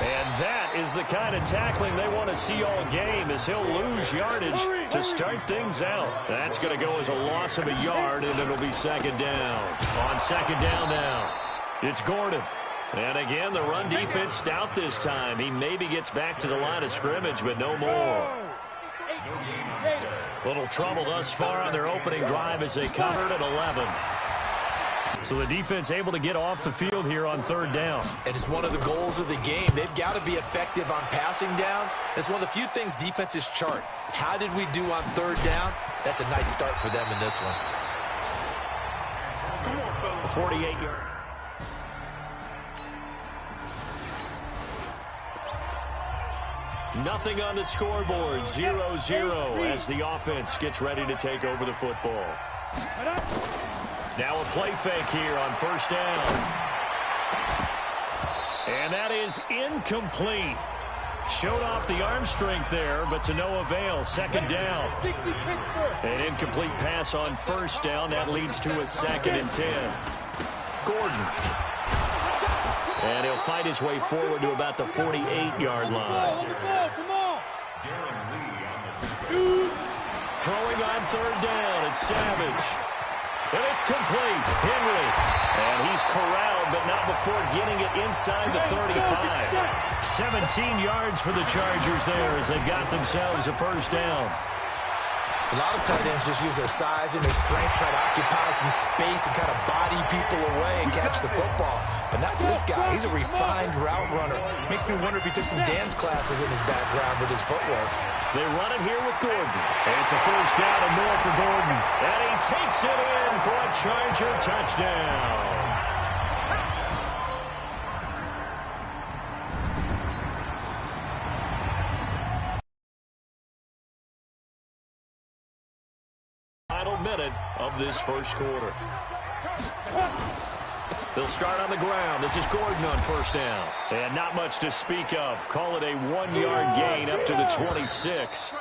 And that is the kind of tackling they want to see all game, as he'll lose yardage to start things out. That's going to go as a loss of a yard, and it'll be second down. On second down now, it's Gordon. And again, the run defense stout this time. He maybe gets back to the line of scrimmage, but no more. Little trouble thus far on their opening drive as they covered at 11. So the defense able to get off the field here on third down. And it's one of the goals of the game. They've got to be effective on passing downs. It's one of the few things defenses chart. How did we do on third down? That's a nice start for them in this one. A 48-yard. Nothing on the scoreboard, 0-0 as the offense gets ready to take over the football. Now a play fake here on first down. And that is incomplete. Showed off the arm strength there, but to no avail. Second down. An incomplete pass on first down. That leads to a 2nd and 10. Gordon. And he'll fight his way forward to about the 48-yard line. Throwing on third down, it's Savage. And it's complete. Henry. And he's corralled, but not before getting it inside the 35. 17 yards for the Chargers there as they've got themselves a first down. A lot of tight ends just use their size and their strength, try to occupy some space and kind of body people away and catch the football. But not this guy. He's a refined route runner. Makes me wonder if he took some dance classes in his background with his footwork. They run it here with Gordon. And it's a first down and more for Gordon. And he takes it in for a Charger touchdown. Final minute of this first quarter. They'll start on the ground. This is Gordon on first down. And not much to speak of. Call it a 1-yard gain up to the 26.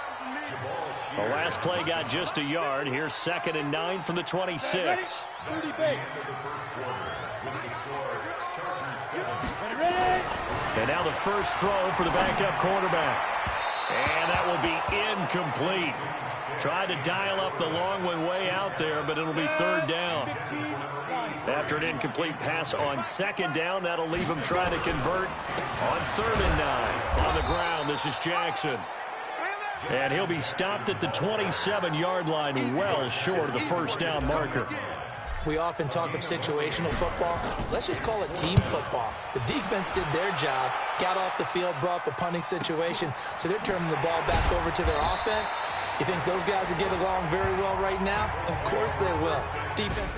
The last play got just a yard. Here's 2nd and 9 from the 26. And now the first throw for the backup quarterback. And that will be incomplete. Tried to dial up the long one way out there, but it'll be third down. After an incomplete pass on second down, that'll leave him trying to convert on 3rd and 9. On the ground, this is Jackson. And he'll be stopped at the 27-yard line, well short of the first down marker. We often talk of situational football. Let's just call it team football. The defense did their job, got off the field, brought the punting situation, so they're turning the ball back over to their offense. You think those guys will get along very well right now? Of course they will. Defense.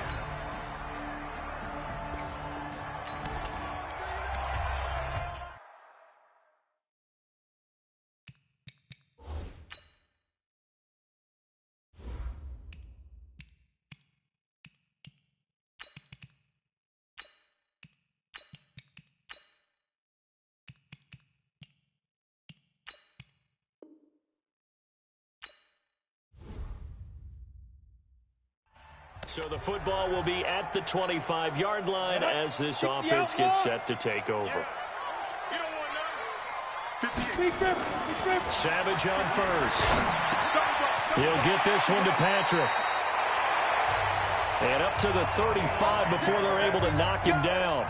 So the football will be at the 25-yard line as this offense gets set to take over. Savage on first. He'll get this one to Patrick. And up to the 35 before they're able to knock him down.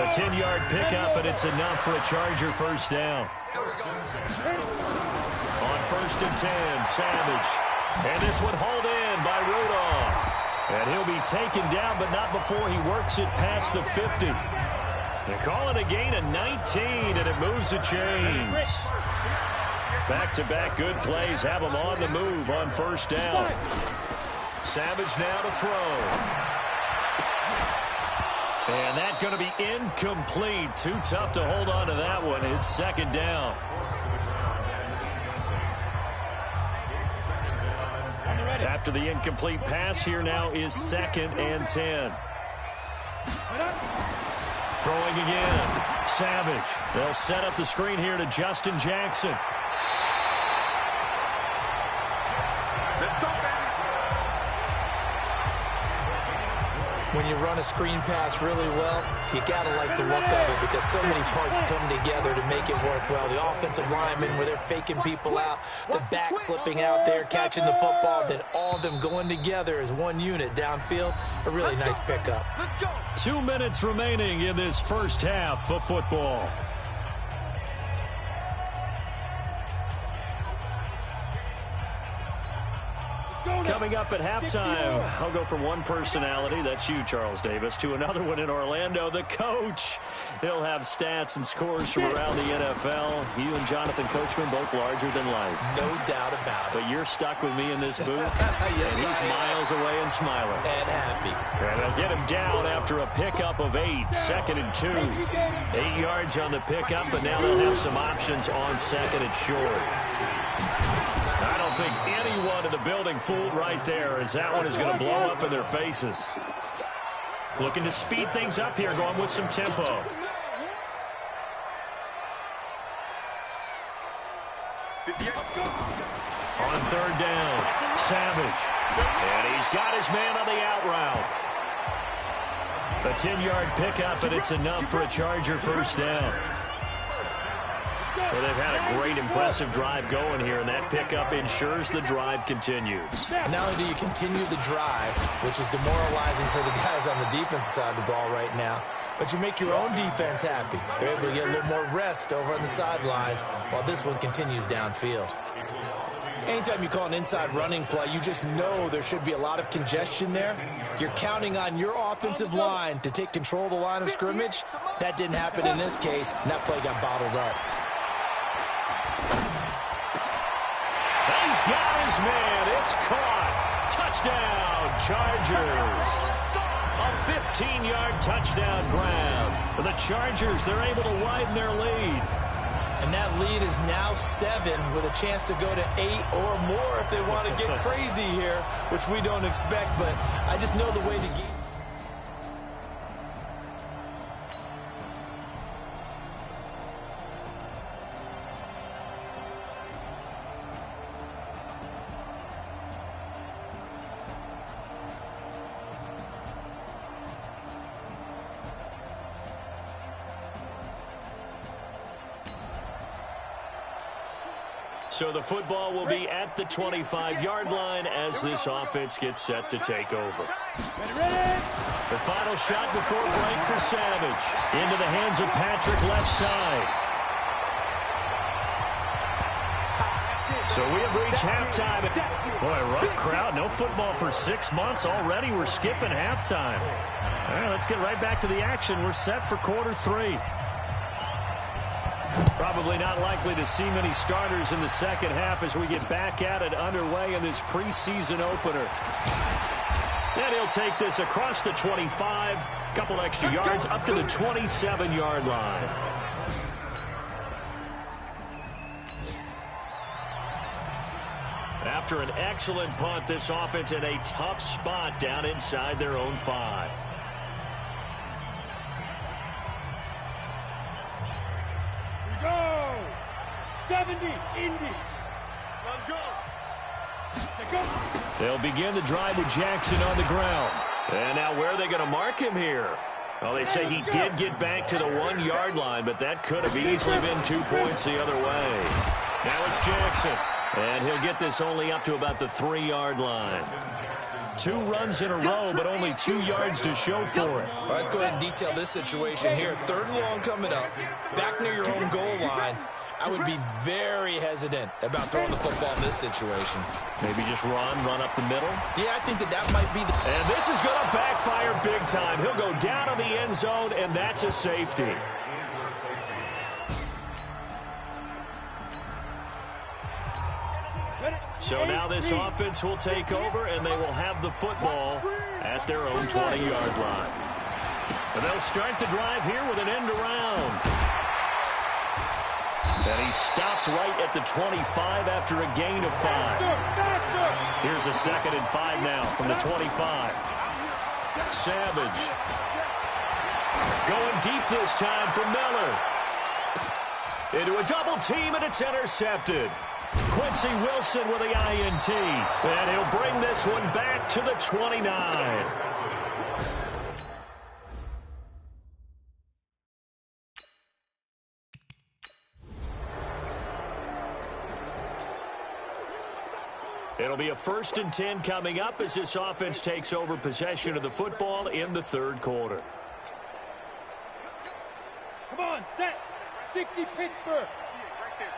A 10-yard pickup, and it's enough for a Charger first down. On 1st and 10, Savage. And this one hauled in by Rudolph. And he'll be taken down, but not before he works it past the 50. They call it a gain of 19, and it moves the chains. Back-to-back good plays have him on the move on first down. Savage now to throw. And that's going to be incomplete. Too tough to hold on to that one. It's second down. After the incomplete pass, here now is 2nd and 10. Throwing again. Savage. They'll set up the screen here to Justin Jackson. When you run a screen pass really well, you got to like the look of it because so many parts come together to make it work well. The offensive linemen where they're faking people out, the back slipping out there, catching the football, then all of them going together as one unit downfield. A really nice pickup. 2 minutes remaining in this first half of football. Coming up at halftime, I'll go from one personality, that's you, Charles Davis, to another one in Orlando, the coach. He'll have stats and scores from around the NFL. You and Jonathan Coachman, both larger than life. No doubt about it. But you're stuck with me in this booth, yes, and he's miles away and smiling. And happy. And they'll get him down after a pickup of 8, 2nd and 2. 8 yards on the pickup, but now they'll have some options on 2nd and short. I don't think anyone in the building fooled right there, as that one is going to blow up in their faces. Looking to speed things up here, going with some tempo. On 3rd down, Savage. And he's got his man on the out route. A 10-yard pickup, and it's enough for a Charger first down. Well, they've had a great, impressive drive going here, and that pickup ensures the drive continues. Not only do you continue the drive, which is demoralizing for the guys on the defensive side of the ball right now, but you make your own defense happy. They're able to get a little more rest over on the sidelines while this one continues downfield. Anytime you call an inside running play, you just know there should be a lot of congestion there. You're counting on your offensive line to take control of the line of scrimmage. That didn't happen in this case, and that play got bottled up. He's got his man. It's caught. Touchdown, Chargers. A 15-yard touchdown grab. For the Chargers, they're able to widen their lead. And that lead is now 7 with a chance to go to 8 or more if they want to get crazy here, which we don't expect. But I just know the way to get. So the football will be at the 25-yard line as this offense gets set to take over. The final shot before break for Savage. Into the hands of Patrick left side. So we have reached halftime. Boy, rough crowd. No football for 6 months already. We're skipping halftime. All right, let's get right back to the action. We're set for quarter 3. Probably not likely to see many starters in the second half as we get back at it underway in this preseason opener. And he'll take this across the 25, couple extra yards up to the 27-yard line. After an excellent punt, this offense in a tough spot down inside their own 5. Go! 70, Indy. Let's go. They'll begin the drive with Jackson on the ground. And now where are they going to mark him here? Well, they say he did get back to the 1-yard line, but that could have easily been 2 points the other way. Now it's Jackson. And he'll get this only up to about the 3-yard line. 2 runs in a row, but only 2 yards to show for it. Well, let's go ahead and detail this situation here. 3rd and long coming up, back near your own goal line. I would be very hesitant about throwing the football in this situation. Maybe just run up the middle? Yeah, I think that might be the... And this is going to backfire big time. He'll go down to the end zone, and that's a safety. So now this offense will take over, and they will have the football at their own 20-yard line. And they'll start the drive here with an end around. And he stopped right at the 25 after a gain of 5. Here's a 2nd and 5 now from the 25. Savage. Going deep this time for Miller. Into a double team, and it's intercepted. Quincy Wilson with the INT. And he'll bring this one back to the 29. It'll be a 1st and 10 coming up as this offense takes over possession of the football in the 3rd quarter. Come on, set. 60 Pittsburgh. Right there.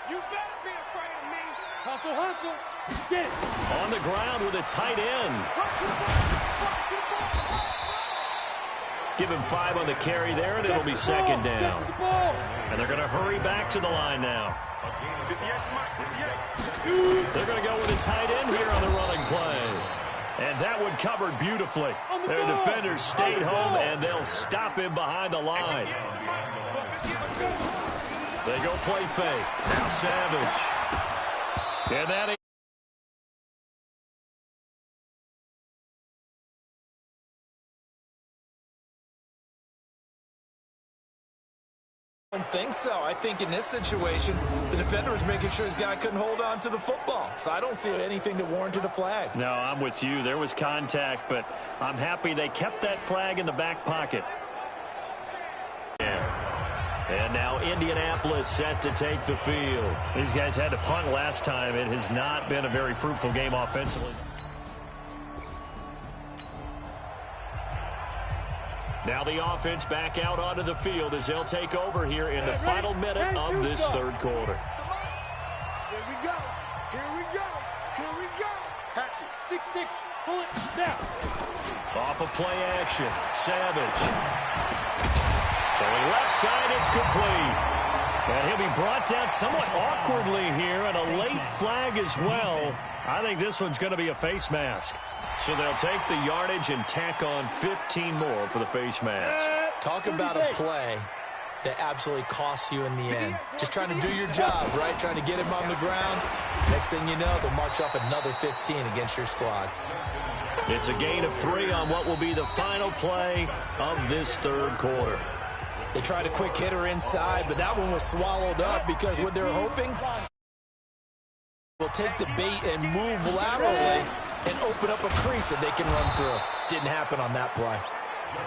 You better be afraid of me. Hustle, hustle. Get it. On the ground with a tight end. Give him 5 on the carry there, and it'll be 2nd down. And they're going to hurry back to the line now. They're going to go with a tight end here on the running play. And that one covered beautifully. Their defenders stayed home, and they'll stop him behind the line. They go play fake. Now Savage. And that I don't think so. I think in this situation, the defender was making sure his guy couldn't hold on to the football. So I don't see anything that warranted a flag. No, I'm with you. There was contact, but I'm happy they kept that flag in the back pocket. And now Indianapolis set to take the field. These guys had to punt last time. It has not been a very fruitful game offensively. Now the offense back out onto the field as they'll take over here in the final minute of this 3rd quarter. Here we go. Here we go. Here we go. Action. 6-6. Pull it down. Off of play action. Savage. Throwing left side, it's complete. And he'll be brought down somewhat awkwardly here, and a late flag as well. I think this one's going to be a face mask. So they'll take the yardage and tack on 15 more for the face mask. Talk about a play that absolutely costs you in the end. Just trying to do your job, right? Trying to get him on the ground. Next thing you know, they'll march off another 15 against your squad. It's a gain of 3 on what will be the final play of this 3rd quarter. They tried a quick hitter inside, but that one was swallowed up because what they're hoping will take the bait and move laterally and open up a crease that they can run through. Didn't happen on that play.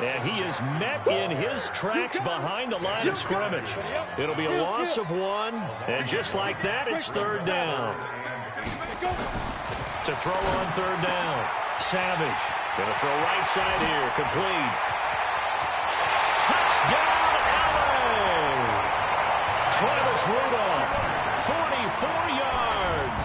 And he is met in his tracks behind the line of scrimmage. It'll be a loss of 1, and just like that, it's 3rd down. To throw on 3rd down. Savage. Going to throw right side here. Complete. Touchdown, LA! Travis Rudolph, 44 yards.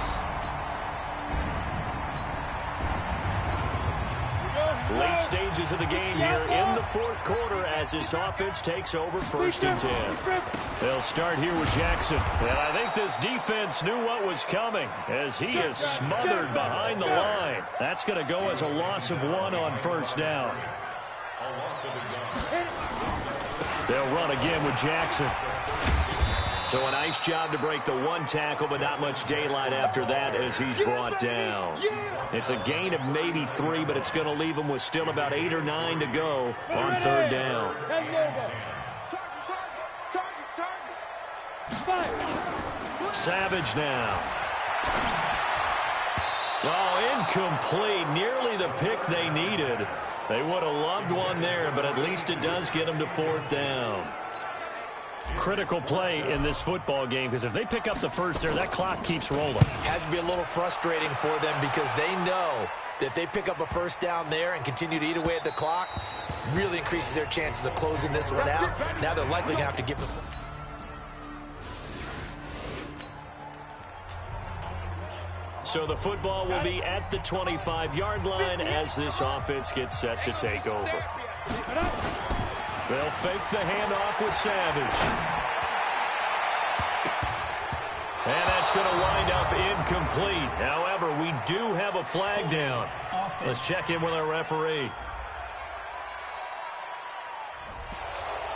Late stages of the game here in the 4th quarter as this offense takes over 1st and 10. They'll start here with Jackson. And I think this defense knew what was coming as he is smothered behind the line. That's going to go as a loss of 1 on 1st down. They'll run again with Jackson. So a nice job to break the 1 tackle, but not much daylight after that as he's brought down. It's a gain of maybe 3, but it's going to leave him with still about 8 or 9 to go on 3rd down. Savage now. Oh, incomplete. Nearly the pick they needed. They would have loved one there, but at least it does get them to 4th down. Critical play in this football game because if they pick up the first there, that clock keeps rolling. Has to be a little frustrating for them because they know that they pick up a 1st down there and continue to eat away at the clock, really increases their chances of closing this one out. Now they're likely going to have to give them. So the football will be at the 25-yard line as this offense gets set to take over. They'll fake the handoff with Savage. And that's going to wind up incomplete. However, we do have a flag down. Let's check in with our referee.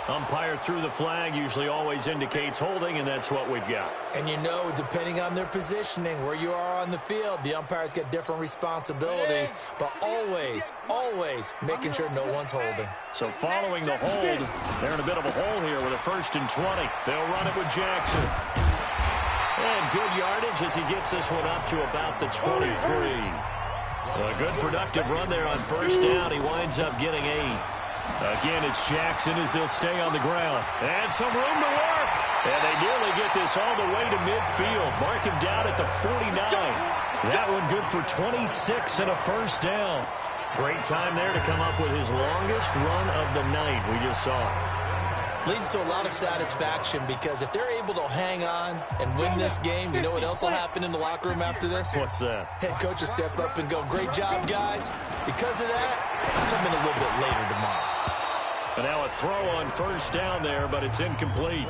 Umpire threw the flag, usually always indicates holding, and that's what we've got. And you know, depending on their positioning, where you are on the field, the umpires get different responsibilities, but always, always making sure no one's holding. So following the hold, they're in a bit of a hole here with a 1st and 20. They'll run it with Jackson. And good yardage as he gets this one up to about the 23. A good productive run there on 1st down. He winds up getting 8. Again, it's Jackson as he'll stay on the ground. And some room to work. And they nearly get this all the way to midfield. Mark him down at the 49. That one good for 26 and a first down. Great time there to come up with his longest run of the night. We just saw it. Leads to a lot of satisfaction because if they're able to hang on and win this game, you know what else will happen in the locker room after this? What's that? Head coach will step up and go, great job, guys. Because of that, come in a little bit later tomorrow. And now a throw on first down there, but it's incomplete.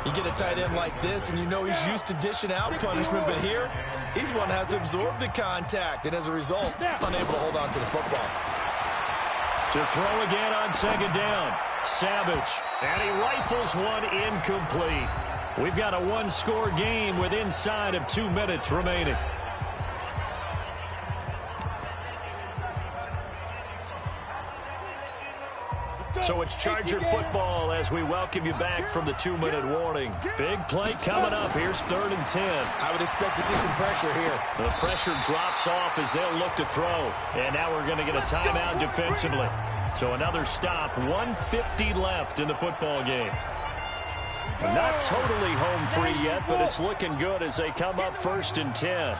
You get a tight end like this, and you know he's used to dishing out punishment, but here, he's the one that has to absorb the contact, and as a result, unable to hold on to the football. To throw again on second down. Savage, and he rifles one incomplete. We've got a one-score game with inside of 2 minutes remaining. So it's Charger football as we welcome you back from the 2-minute warning. Big play coming up. Here's 3rd and 10. I would expect to see some pressure here. The pressure drops off as they'll look to throw. And now we're going to get a timeout defensively. So another stop, 1:50 left in the football game. Not totally home free yet, but it's looking good as they come up 1st and 10.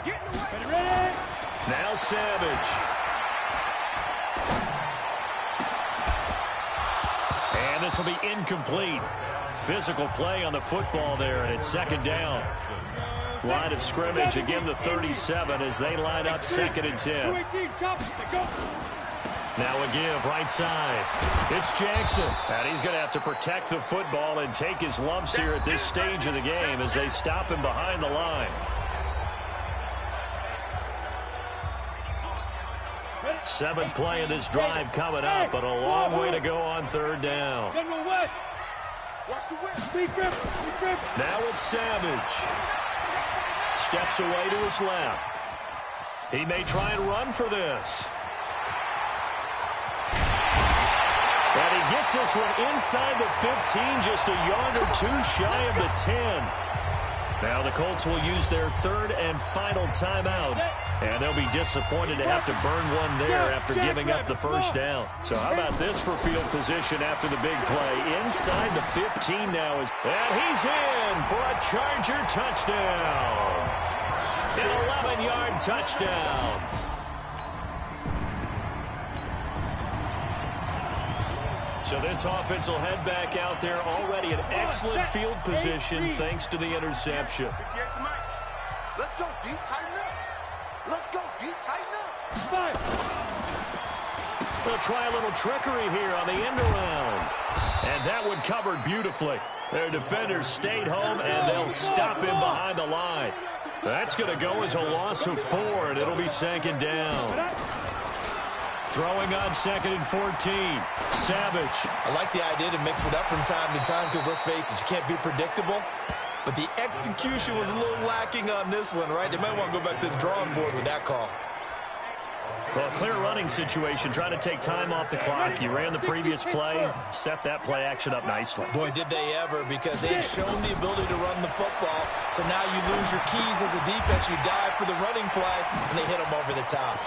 Now Savage. And this will be incomplete. Physical play on the football there, and it's 2nd down. Line of scrimmage, again the 37 as they line up 2nd and 10. Now a give, right side. It's Jackson. And he's going to have to protect the football and take his lumps here at this stage of the game as they stop him behind the line. 7th play of this drive coming up, but a long way to go on 3rd down. Now it's Savage. Steps away to his left. He may try and run for this. And he gets this one inside the 15, just a yard or two shy of the 10. Now the Colts will use their 3rd and final timeout. And they'll be disappointed to have to burn one there after giving up the first down. So how about this for field position after the big play? Inside the 15 now. And he's in for a Charger touchdown. An 11-yard touchdown. So this offense will head back out there already in excellent field position thanks to the interception. Let's go deep, tighten up. Let's go deep, tighten up. They'll try a little trickery here on the end around. And that one covered beautifully. Their defenders stayed home, and they'll stop him behind the line. That's going to go as a loss of 4, and it'll be 2nd down. Throwing on 2nd and 14. Savage. I like the idea to mix it up from time to time because, let's face it, you can't be predictable. But the execution was a little lacking on this one, right? They might want to go back to the drawing board with that call. Well, clear running situation, trying to take time off the clock. You ran the previous play, set that play action up nicely. Boy, did they ever, because they had shown the ability to run the football. So now you lose your keys as a defense. You dive for the running play, and they hit them over the top.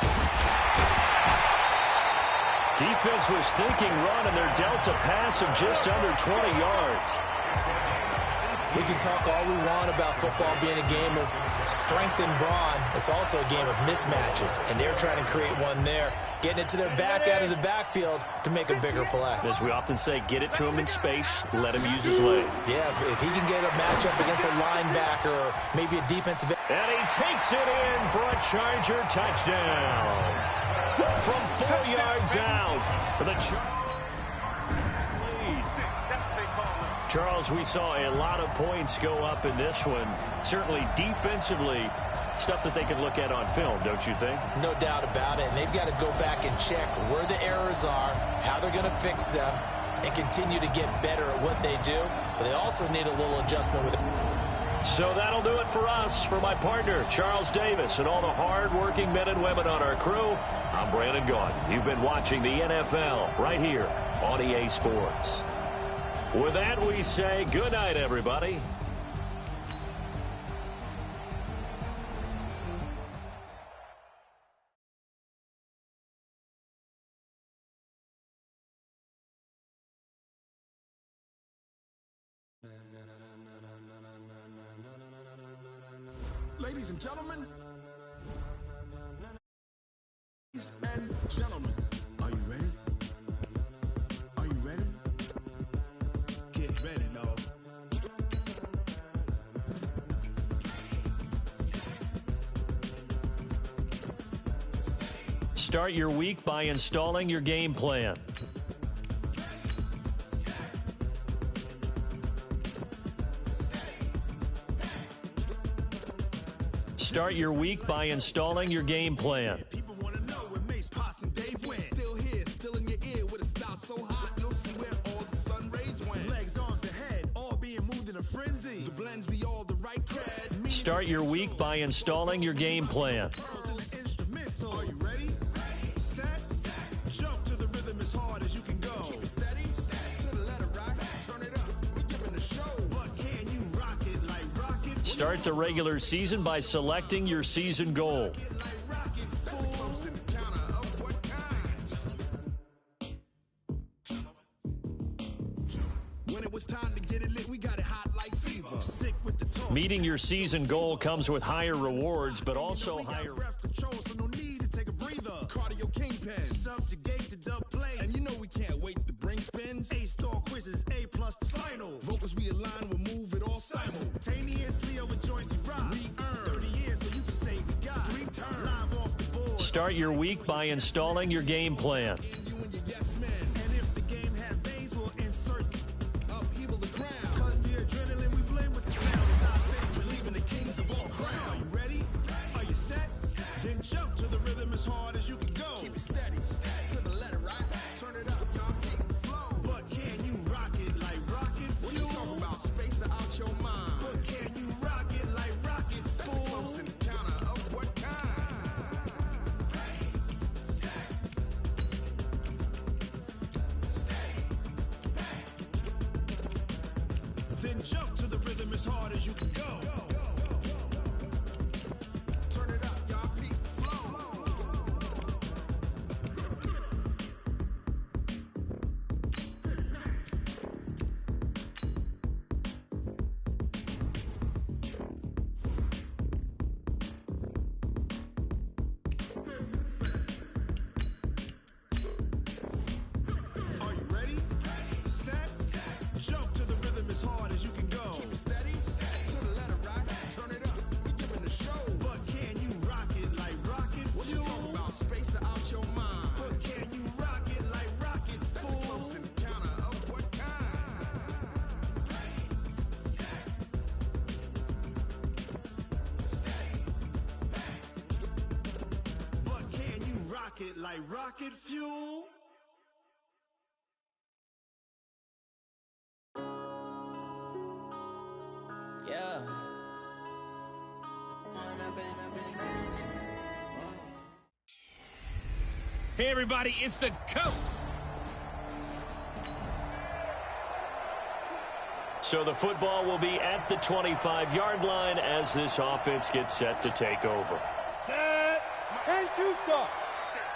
Defense was thinking run, and they're dealt a pass of just under 20 yards. We can talk all we want about football being a game of strength and brawn. It's also a game of mismatches, and they're trying to create one there, getting it to their back out of the backfield to make a bigger play. As we often say, get it to him in space, let him use his leg. Yeah, if he can get a matchup against a linebacker or maybe a defensive end. And he takes it in for a Charger touchdown. From 4 yards out for the Charles, we saw a lot of points go up in this one. Certainly defensively, stuff that they can look at on film, don't you think? No doubt about it. And they've got to go back and check where the errors are, how they're going to fix them, and continue to get better at what they do. But they also need a little adjustment with it. So that'll do it for us. For my partner, Charles Davis, and all the hard-working men and women on our crew, I'm Brandon Gaudin. You've been watching the NFL right here on EA Sports. With that, we say good night, everybody. Ladies and gentlemen, Start your week by installing your game plan. Start your week by installing your game plan. People want to know where Mace, Pops, and Dave went. Still here, still in your ear with a style so hot, you'll see where all the sun rays went. Legs, arms, the head, all being moved in a frenzy. The blends be all the right cred. Start your week by installing your game plan. Are you ready? Set. Jump to the rhythm as hard as you can go. Keep it steady. To the letter right. Turn it up. We're giving a show. But can you rock it like rocket? Start the regular season by selecting your season goal. When it was time to get it lit, we got it hot like fever. Sick with the talk. Meeting your season goal comes with higher rewards, but also higher... breath control, so no need to take a breather. Cardio kingpin, subjugate the dub play. And you know we can't wait to bring spins. A-star quizzes, A+ the final. Vocals we align, we'll move it all simultaneously over joints we rock. We earn 30 years, so you can say we got 3 turns. Live off the board. Start your week by installing your game plan. You and your yes men. And if the game had veins, we'll insert upheaval the ground. Cause the adrenaline we blend with the sound is our thing. We're leaving the kings of all crowns. Are you ready? Are you set? Then jump to the rhythm as hard as you can go. Keep it steady. To the letter right. Turn it up, y'all. Keep the flow. But can you rock it like rocket? What you talking about? Space out your mind. But can you rock it like rockets? That's a close encounter of what kind? Then jump to the rhythm as hard as you can go. Turn it up, y'all. Keep the flow. Are you ready? Set. Jump to the rhythm as hard as you can go. Keep it steady. To the letter right. Turn it up. We giving the show. But can you rock it like rocket? What you talking about? Space out your mind. But can you rock it like rockets? That's a close encounter of what kind? But can you rock it like rocket fuel? Yeah. Hey, everybody, it's the coach. So the football will be at the 25-yard line as this offense gets set to take over. Set. Change you, sir.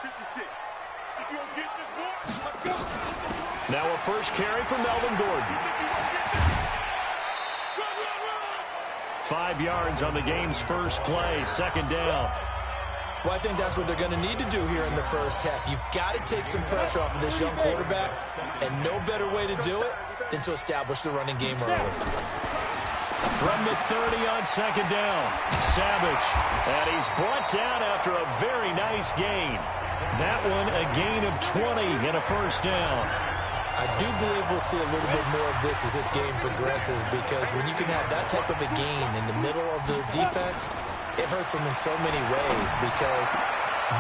56. If you don't get this ball, let's go. Now a first carry from Melvin Gordon. 5 yards on the game's first play, second down. Well, I think that's what they're going to need to do here in the first half. You've got to take some pressure off of this young quarterback, and no better way to do it than to establish the running game early. From the 30 on second down, Savage. And he's brought down after a very nice gain. That one a gain of 20 and a first down. I do believe we'll see a little bit more of this as this game progresses, because when you can have that type of a gain in the middle of the defense, it hurts them in so many ways, because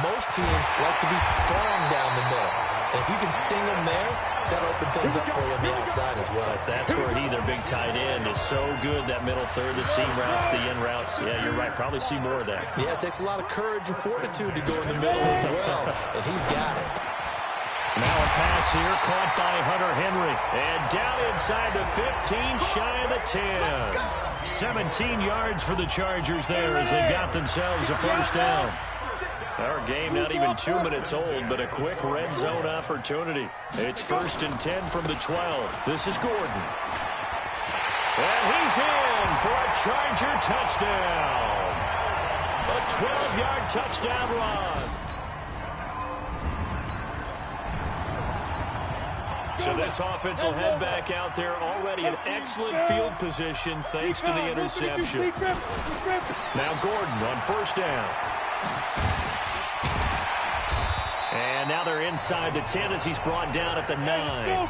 most teams like to be strong down the middle. And if you can sting them there, that'll open things up for you on the outside as well. But that's where their big tight end, is so good, that middle third, the seam routes, the in routes. Yeah, you're right. Probably see more of that. Yeah, it takes a lot of courage and fortitude to go in the middle as well, and he's got it. Now a pass here, caught by Hunter Henry. And down inside the 15, shy of the 10. 17 yards for the Chargers there as they got themselves a first down. Our game not even 2 minutes old, but a quick red zone opportunity. It's 1st and 10 from the 12. This is Gordon. And he's in for a Charger touchdown. A 12-yard touchdown run. So this offense will head back out there, already in excellent field position thanks to the interception. Now Gordon on first down. And now they're inside the 10 as he's brought down at the 9.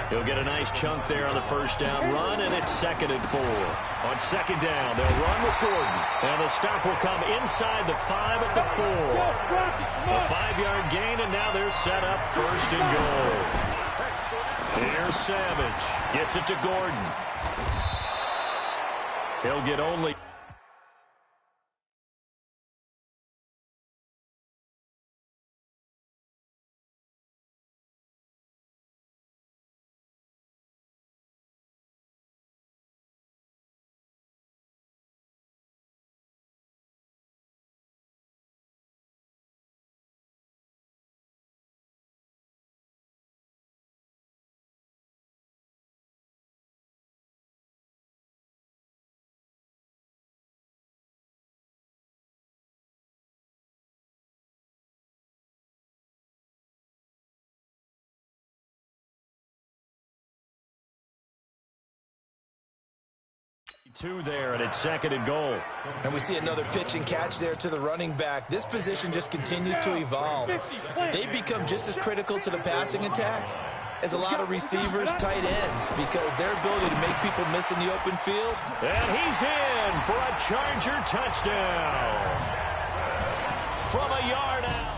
He'll get a nice chunk there on the first down run, and it's 2nd and 4. On 2nd down, they'll run with Gordon. And the stop will come inside the 5 at the 4. A 5-yard gain, and now they're set up 1st and goal. Here's Savage. Gets it to Gordon. He'll get only... Two there, and it's 2nd and goal. And we see another pitch and catch there to the running back. This position just continues to evolve. They become just as critical to the passing attack as a lot of receivers, tight ends, because their ability to make people miss in the open field. And he's in for a Charger touchdown from a yard out.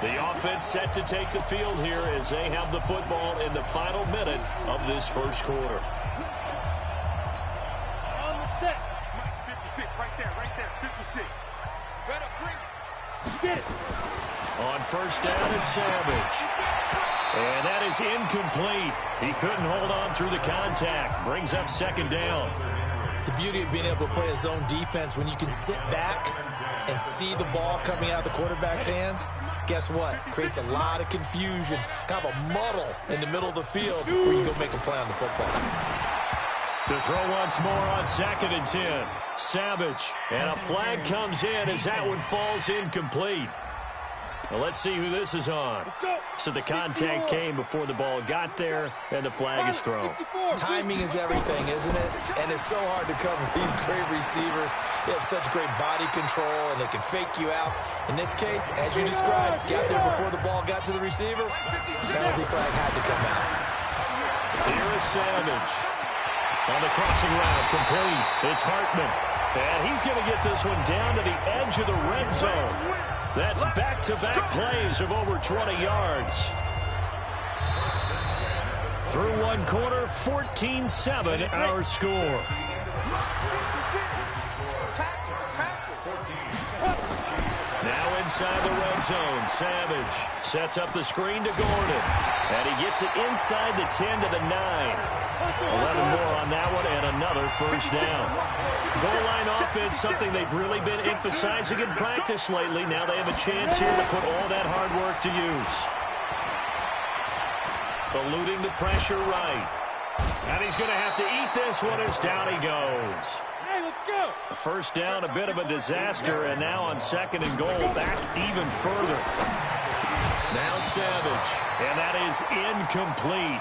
The offense set to take the field here as they have the football in the final minute of this first quarter. On the set. 56, right there, 56. Better bring it. Get it. On first down, it's Savage. And that is incomplete. He couldn't hold on through the contact. Brings up 2nd down. The beauty of being able to play a zone defense when you can sit back and see the ball coming out of the quarterback's hands, guess what? Creates a lot of confusion, kind of a muddle in the middle of the field where you go make a play on the football. To throw once more on 2nd and 10. Savage. And a flag comes in as that one falls incomplete. Well, let's see who this is on. So the contact came before the ball got there, and the flag is thrown. Timing is everything, isn't it? And it's so hard to cover these great receivers. They have such great body control, and they can fake you out. In this case, as you described, got there before the ball got to the receiver. Penalty flag had to come out. Here is Savage. On the crossing route, complete. It's Hartman. And he's going to get this one down to the edge of the red zone. That's back-to-back plays of over 20 yards. Through one quarter, 14-7 our score. Now inside the red zone, Savage sets up the screen to Gordon. And he gets it inside the 10 to the 9. 11 more on that one, and another first down. Goal line offense, something they've really been emphasizing in practice lately. Now they have a chance here to put all that hard work to use. Eluding the pressure right. And he's going to have to eat this one as down he goes. Hey, let's go. First down, a bit of a disaster, and now on 2nd and goal, back even further. Now Savage, and that is incomplete.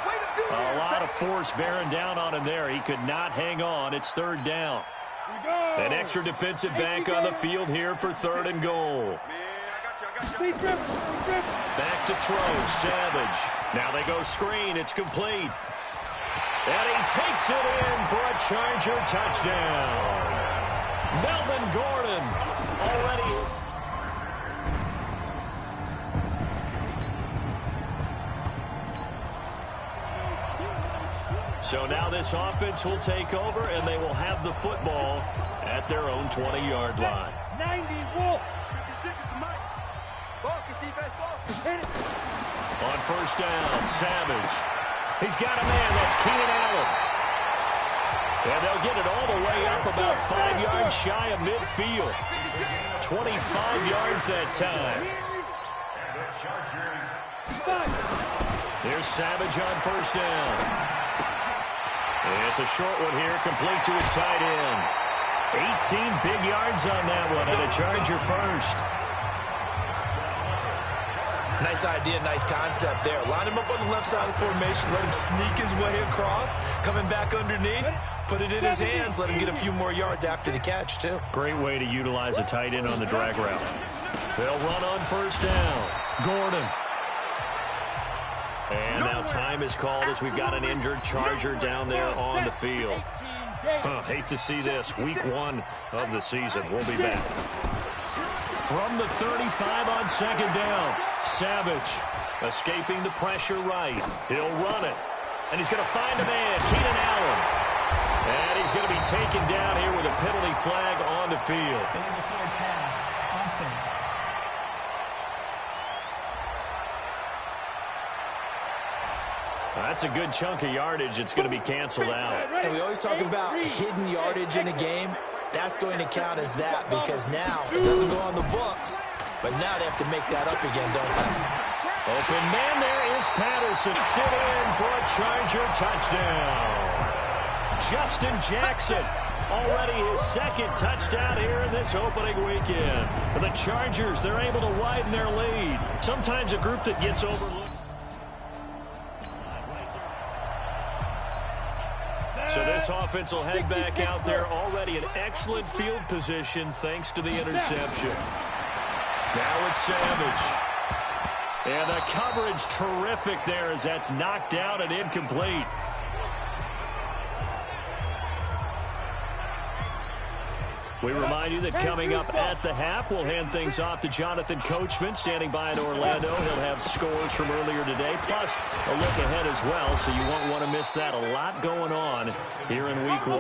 A lot of force bearing down on him there. He could not hang on. It's 3rd down. An extra defensive back on the field here for 3rd and goal. Back to throw, Savage. Now they go screen. It's complete. And he takes it in for a Charger touchdown. Melvin Gordon already. So now this offense will take over, and they will have the football at their own 20-yard line. 90 Wolf. On first down, Savage. He's got a man. That's Keenan Allen. And they'll get it all the way up about 5 yards shy of midfield. 25 yards that time. Here's Savage on first down. It's a short one here, complete to his tight end. 18 big yards on that one, and a Charger first. Nice idea, nice concept there. Line him up on the left side of the formation, let him sneak his way across, coming back underneath, put it in his hands, let him get a few more yards after the catch, too. Great way to utilize a tight end on the drag route. They'll run on first down. Gordon. And now time is called as we've got an injured Charger down there on the field. Hate to see this. Week 1 of the season. We'll be back. From the 35 on second down, Savage escaping the pressure right. He'll run it. And he's going to find a man, Keenan Allen. And he's going to be taken down here with a penalty flag on the field. Before pass, offense. That's a good chunk of yardage. It's going to be canceled out. And we always talk about hidden yardage in a game. That's going to count as that because now it doesn't go on the books, but now they have to make that up again, don't they? Open man, there is Patterson. It's it in for a Charger touchdown. Justin Jackson, already his second touchdown here in this opening weekend. For the Chargers, they're able to widen their lead. Sometimes a group that gets overlooked. So this offense will head back out there, already in excellent field position thanks to the interception. Now it's Savage. And the coverage terrific there as that's knocked down and incomplete. We remind you that coming up at the half, we'll hand things off to Jonathan Coachman, standing by in Orlando. He'll have scores from earlier today, plus a look ahead as well, so you won't want to miss that. A lot going on here in Week 1.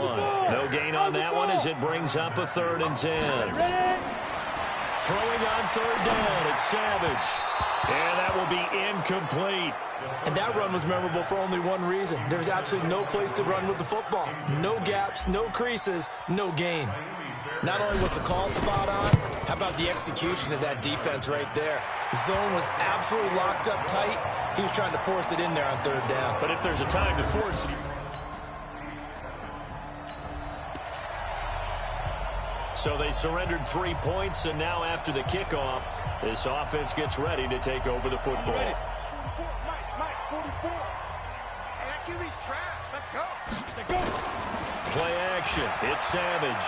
No gain on that one as it brings up a 3rd and 10. Throwing on 3rd down, it's Savage. And that will be incomplete. And that run was memorable for only one reason. There's absolutely no place to run with the football. No gaps, no creases, no gain. Not only was the call spot on, how about the execution of that defense right there? The zone was absolutely locked up tight. He was trying to force it in there on 3rd down. But if there's a time to force it... So they surrendered 3 points, and now after the kickoff, this offense gets ready to take over the football. Mike, 44. Hey, that QB's trash. Let's go. Let's go. Play action. It's Savage.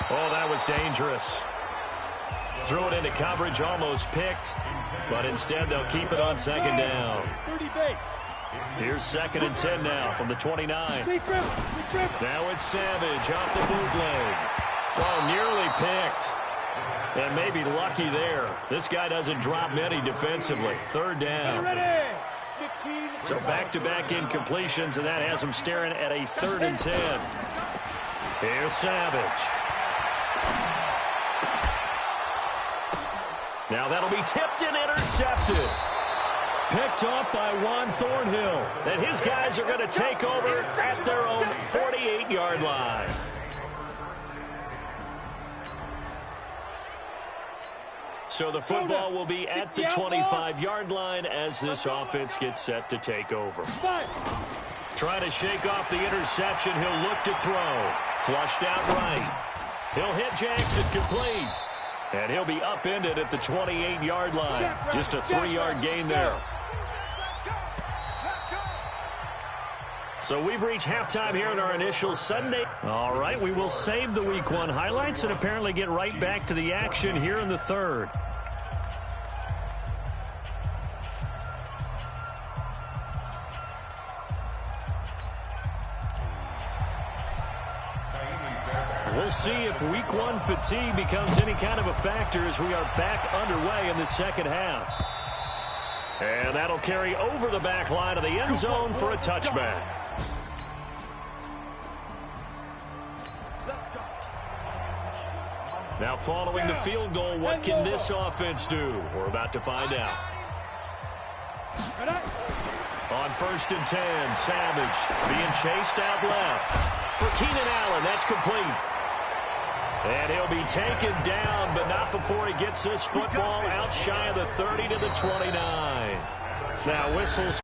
Oh, that was dangerous. Threw it into coverage, almost picked. But instead, they'll keep it on 2nd down. 30 base. Here's 2nd and 10 now from the 29. Now it's Savage off the bootleg. Oh, nearly picked. And maybe lucky there. This guy doesn't drop many defensively. 3rd down. So back-to-back incompletions, and that has him staring at a 3rd and 10. Here's Savage. Now that'll be tipped and intercepted. Picked off by Juan Thornhill. And his guys are going to take over at their own 48-yard line. So the football will be at the 25-yard line as this offense gets set to take over. Trying to shake off the interception. He'll look to throw. Flushed out right. He'll hit Jackson complete. And he'll be upended at the 28-yard line. Just a 3-yard gain there. So we've reached halftime here in our initial Sunday. All right, we will save the Week 1 highlights and apparently get right back to the action here in the 3rd. We'll see if Week 1 fatigue becomes any kind of a factor as we are back underway in the 2nd half. And that'll carry over the back line of the end zone for a touchback. Now following the field goal, what can this offense do? We're about to find out. On 1st and 10, Savage being chased out left. For Keenan Allen, that's complete. And he'll be taken down, but not before he gets this football out shy of the 30 to the 29. Now whistles.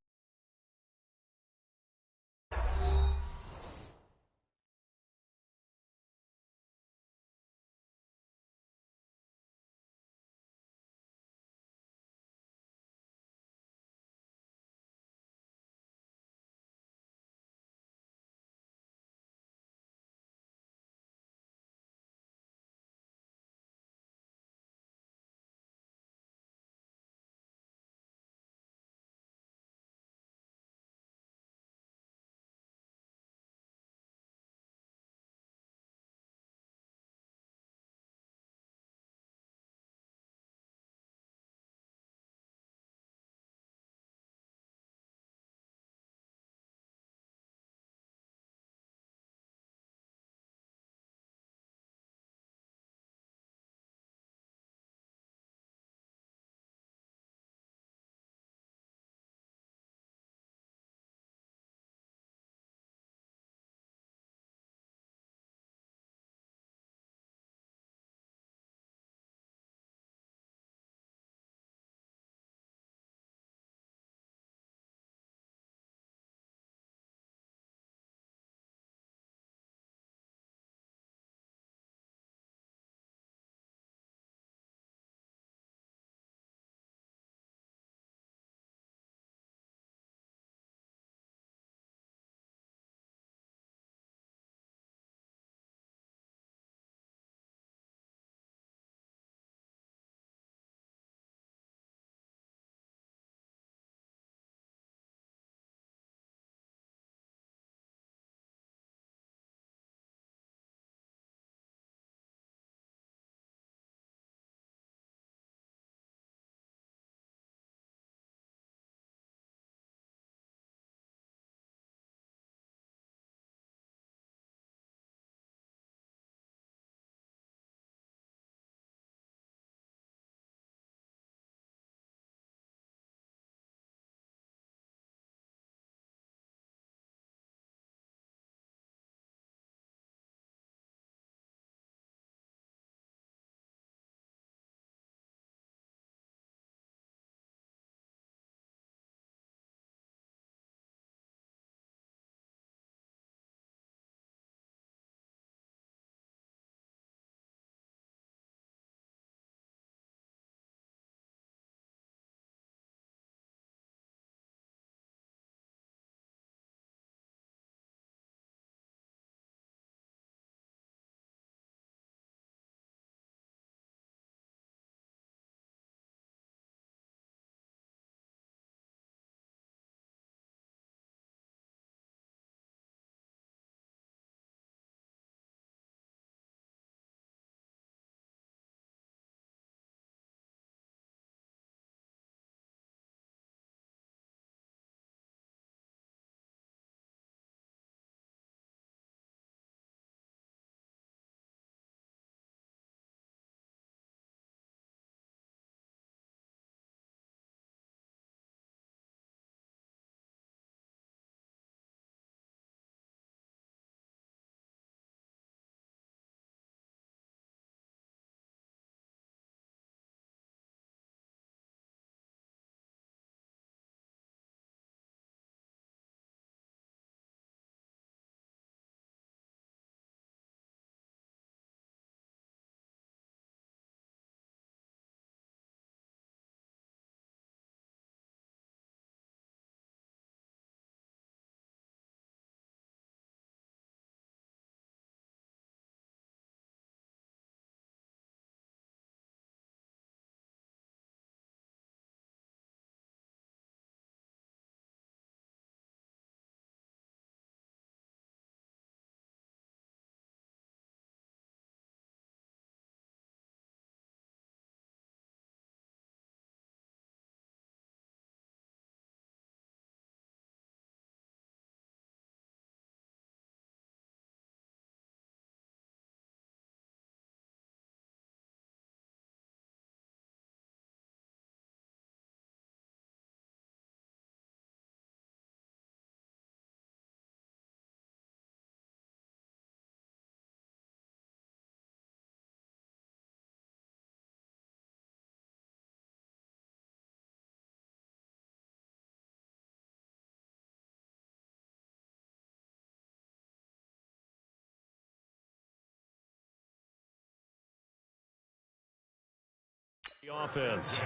The offense.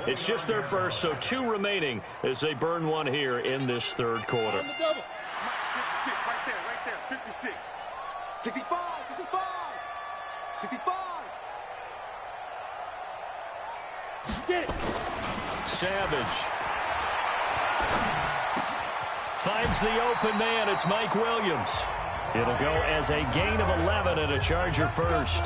It's just their first, so 2 remaining as they burn one here in this third quarter. On the double. 56, right there, 56. 65, 65, 65. Get it. Savage. Finds the open man. It's Mike Williams. It'll go as a gain of 11 and a Charger first.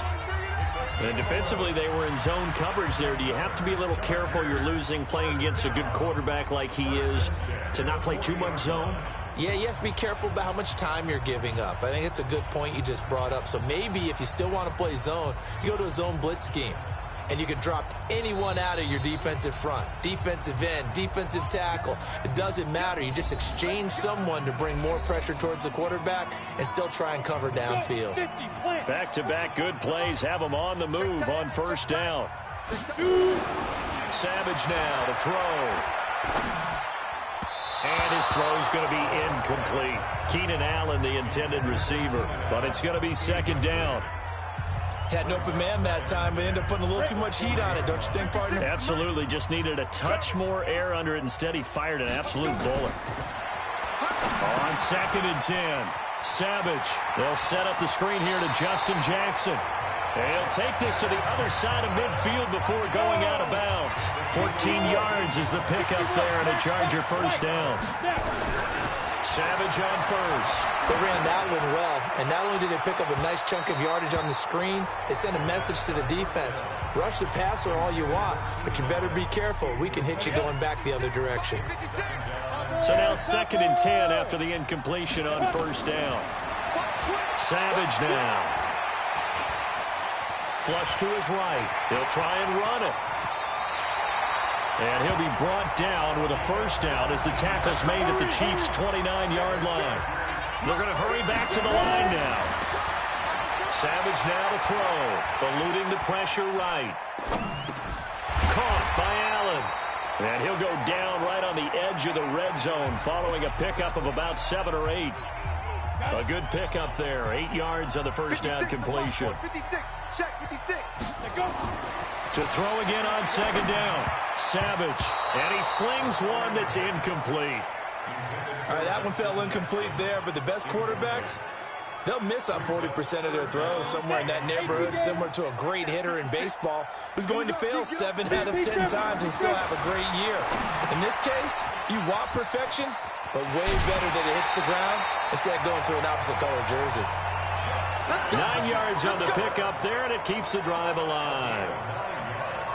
And defensively, they were in zone coverage there. Do you have to be a little careful? You're losing playing against a good quarterback like he is to not play too much zone? Yeah, you have to be careful about how much time you're giving up. I think it's a good point you just brought up. So maybe if you still want to play zone, you go to a zone blitz scheme. And you can drop anyone out of your defensive front, defensive end, defensive tackle. It doesn't matter. You just exchange someone to bring more pressure towards the quarterback and still try and cover downfield. Back-to-back good plays have them on the move on first down. Savage now to throw. And his throw's going to be incomplete. Keenan Allen, the intended receiver. But it's going to be second down. Had an open man that time, but ended up putting a little too much heat on it, don't you think, partner? Absolutely. Just needed a touch more air under it. Instead, he fired an absolute bullet. On 2nd and 10, Savage. They'll set up the screen here to Justin Jackson. He'll take this to the other side of midfield before going out of bounds. 14 yards is the pickup there, and a Charger first down. Savage on first. They ran that one well, and not only did they pick up a nice chunk of yardage on the screen, they sent a message to the defense. Rush the passer all you want, but you better be careful. We can hit you going back the other direction. So now 2nd and 10 after the incompletion on first down. Savage now. Flush to his right. He'll try and run it. And he'll be brought down with a first down as the tackle's made at the Chiefs' 29-yard line. They're going to hurry back to the line now. Savage now to throw. Eluding the pressure right. Caught by Allen. And he'll go down right on the edge of the red zone following a pickup of about 7 or 8. A good pickup there. 8 yards on the first down completion. 56, check, 56. To throw again on second down. Savage. And he slings one that's incomplete. All right, that one fell incomplete there, but the best quarterbacks, they'll miss on 40% of their throws, somewhere in that neighborhood, similar to a great hitter in baseball who's going to fail 7 out of 10 times and still have a great year. In this case, you want perfection, but way better that it hits the ground instead of going to an opposite color jersey. 9 yards on the pickup there, and it keeps the drive alive.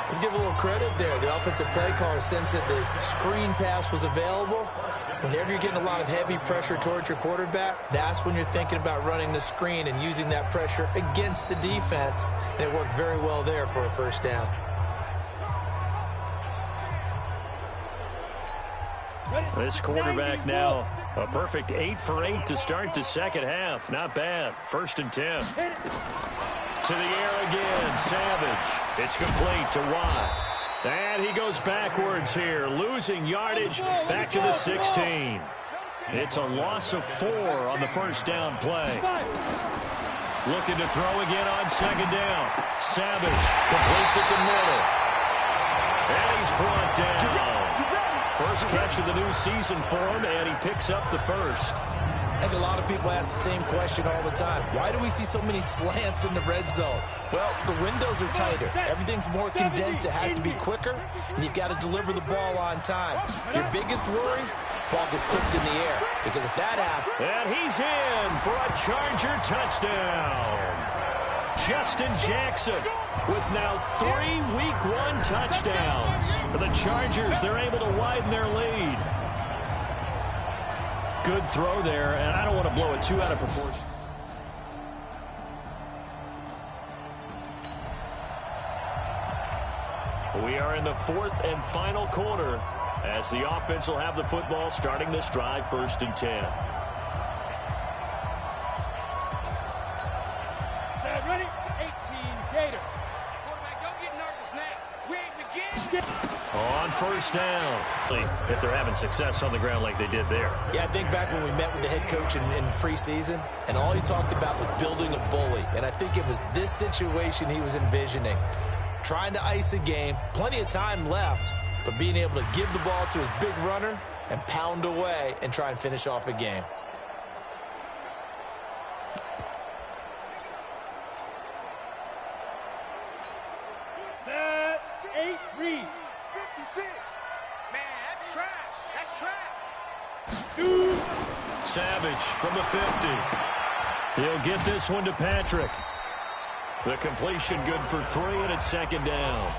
Let's give a little credit there. The offensive play caller sensed that the screen pass was available. Whenever you're getting a lot of heavy pressure towards your quarterback, that's when you're thinking about running the screen and using that pressure against the defense. And it worked very well there for a first down. This quarterback now, a perfect 8 for 8 to start the second half. Not bad. 1st and 10. To the air again, Savage. It's complete to Watt. And he goes backwards here, losing yardage back to the 16. It's a loss of 4 on the first down play. Looking to throw again on second down. Savage completes it to middle. And he's brought down. First catch of the new season for him, and he picks up the first. I think a lot of people ask the same question all the time. Why do we see so many slants in the red zone? Well, the windows are tighter. Everything's more condensed. It has to be quicker, and you've got to deliver the ball on time. Your biggest worry, ball gets tipped in the air. Because if that happens... And he's in for a Charger touchdown. Justin Jackson with now 3 Week 1 touchdowns. For the Chargers, they're able to widen their lead. Good throw there, and I don't want to blow it too out of proportion. We are in the 4th and final quarter as the offense will have the football starting this drive 1st and 10. Set, ready? 18, Gator. Quarterback, don't get nervous now. We ain't beginning. On first down, if they're having success on the ground like they did there. Yeah, I think back when we met with the head coach in preseason, and all he talked about was building a bully. And I think it was this situation he was envisioning. trying to ice a game, plenty of time left, but being able to give the ball to his big runner and pound away and try and finish off a game. Set, 8, read. 56. Man, that's trash. That's trash. 2. Savage from the 50. He'll get this one to Patrick. The completion good for 3, and it's second down.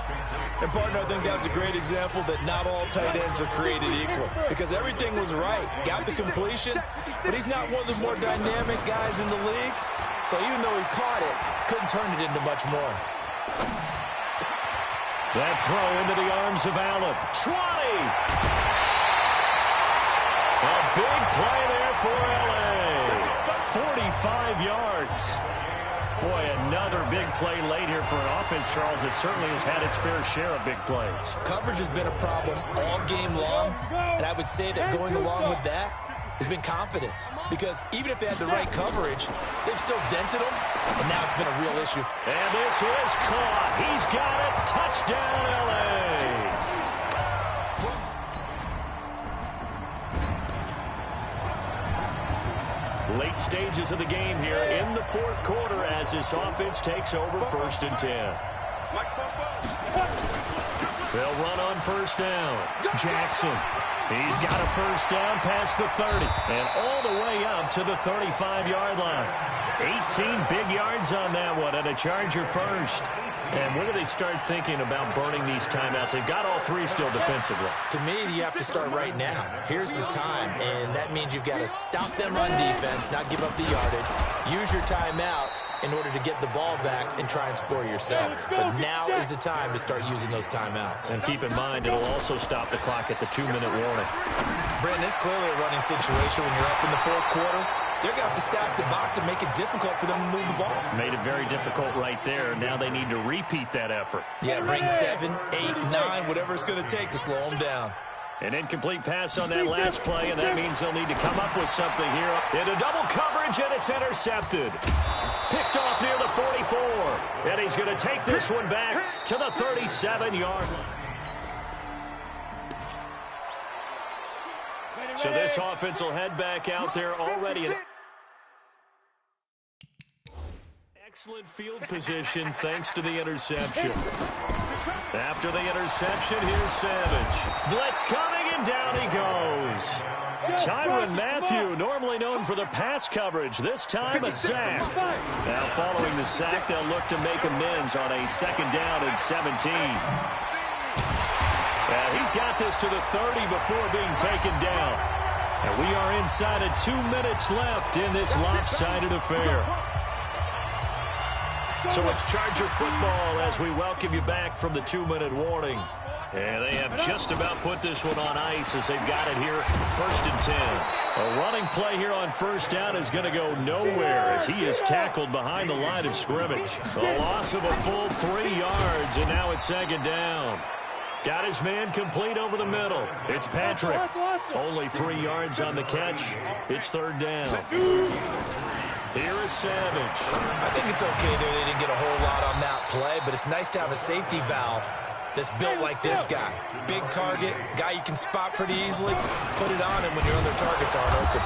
And, partner, I think that was a great example that not all tight ends are created equal because everything was right. Got the completion, but he's not one of the more dynamic guys in the league. So even though he caught it, couldn't turn it into much more. That throw into the arms of Allen. 20! A big play there for L.A. 45 yards. Boy, another big play late here for an offense, Charles, that certainly has had its fair share of big plays. Coverage has been a problem all game long, and I would say that going along with that has been confidence. Because even if they had the right coverage, they've still dented them, and now it's been a real issue. And this is caught. He's got it. Touchdown, L.A. Late stages of the game here in the fourth quarter as this offense takes over 1st and 10. They'll run on 1st down. Jackson. He's got a 1st down past the 30 and all the way up to the 35-yard line. 18 big yards on that one and a Charger first. And when do they start thinking about burning these timeouts? They've got all 3 still defensively. To me, you have to start right now. Here's the time, and that means you've got to stop them on defense, not give up the yardage, use your timeouts in order to get the ball back and try and score yourself. But now is the time to start using those timeouts. And keep in mind, it'll also stop the clock at the 2-minute warning. Brandon, it's clearly a running situation when you're up in the fourth quarter. They're going to have to stack the box and make it difficult for them to move the ball. Made it very difficult right there. Now they need to repeat that effort. Yeah, bring 7, 8, 9, whatever it's going to take to slow them down. An incomplete pass on that last play, and that means they'll need to come up with something here. Into double coverage, and it's intercepted. Picked off near the 44. And he's going to take this one back to the 37-yard line. So this offense will head back out there already. Excellent field position thanks to the interception. After the interception, here's Savage. Blitz coming, and down he goes. Tyrann Mathieu, normally known for the pass coverage, this time a sack. Now following the sack, they'll look to make amends on a 2nd down and 17. And he's got this to the 30 before being taken down. And we are inside of 2 minutes left in this lopsided affair. So it's Charger football as we welcome you back from the 2-minute warning. And they have just about put this one on ice as they've got it here 1st and 10. A running play here on 1st down is going to go nowhere as he is tackled behind the line of scrimmage. A loss of a full 3 yards, and now it's 2nd down. Got his man complete over the middle. It's Patrick. Only 3 yards on the catch. It's 3rd down. Here is Savage. I think it's okay there. They didn't get a whole lot on that play, but it's nice to have a safety valve that's built like this guy. Big target, guy you can spot pretty easily. Put it on him when your other targets aren't open.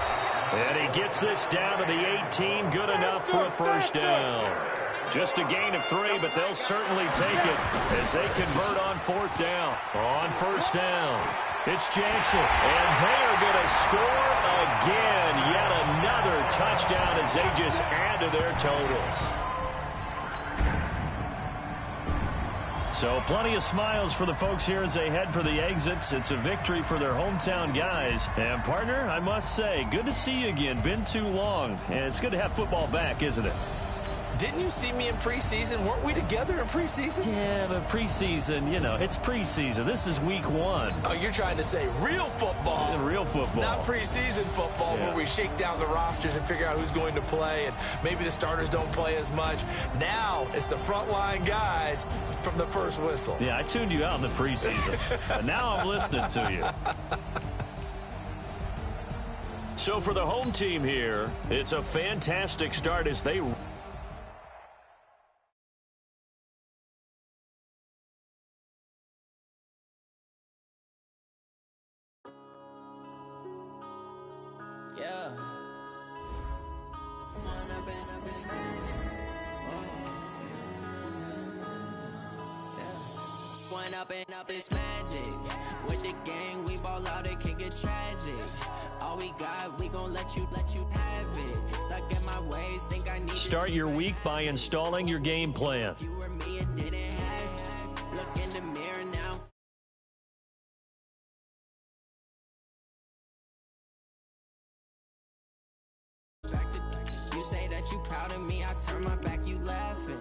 And he gets this down to the 18. Good enough for a 1st down. Just a gain of 3, but they'll certainly take it as they convert on 4th down. On 1st down, it's Jackson. And they are going to score again. Yet another touchdown as they just add to their totals. So plenty of smiles for the folks here as they head for the exits. It's a victory for their hometown guys. And, partner, I must say, good to see you again. Been too long. And it's good to have football back, isn't it? Didn't you see me in preseason? Weren't we together in preseason? Yeah, but preseason, you know, it's preseason. This is week 1. Oh, you're trying to say real football. Yeah, real football. Not preseason football where we shake down the rosters and figure out who's going to play, and maybe the starters don't play as much. Now it's the frontline guys from the first whistle. Yeah, I tuned you out in the preseason, but now I'm listening to you. So for the home team here, it's a fantastic start as they Yeah. One up and up is magic. One up and up is magic. With the gang, we ball out, it can get tragic. All we got, we gon' let you have it. Stuck in my ways, think I need. Start your week by installing your game plan. If you were me and didn't have, look in the mirror now. You say that you proud of me, I turn my back, you laughing.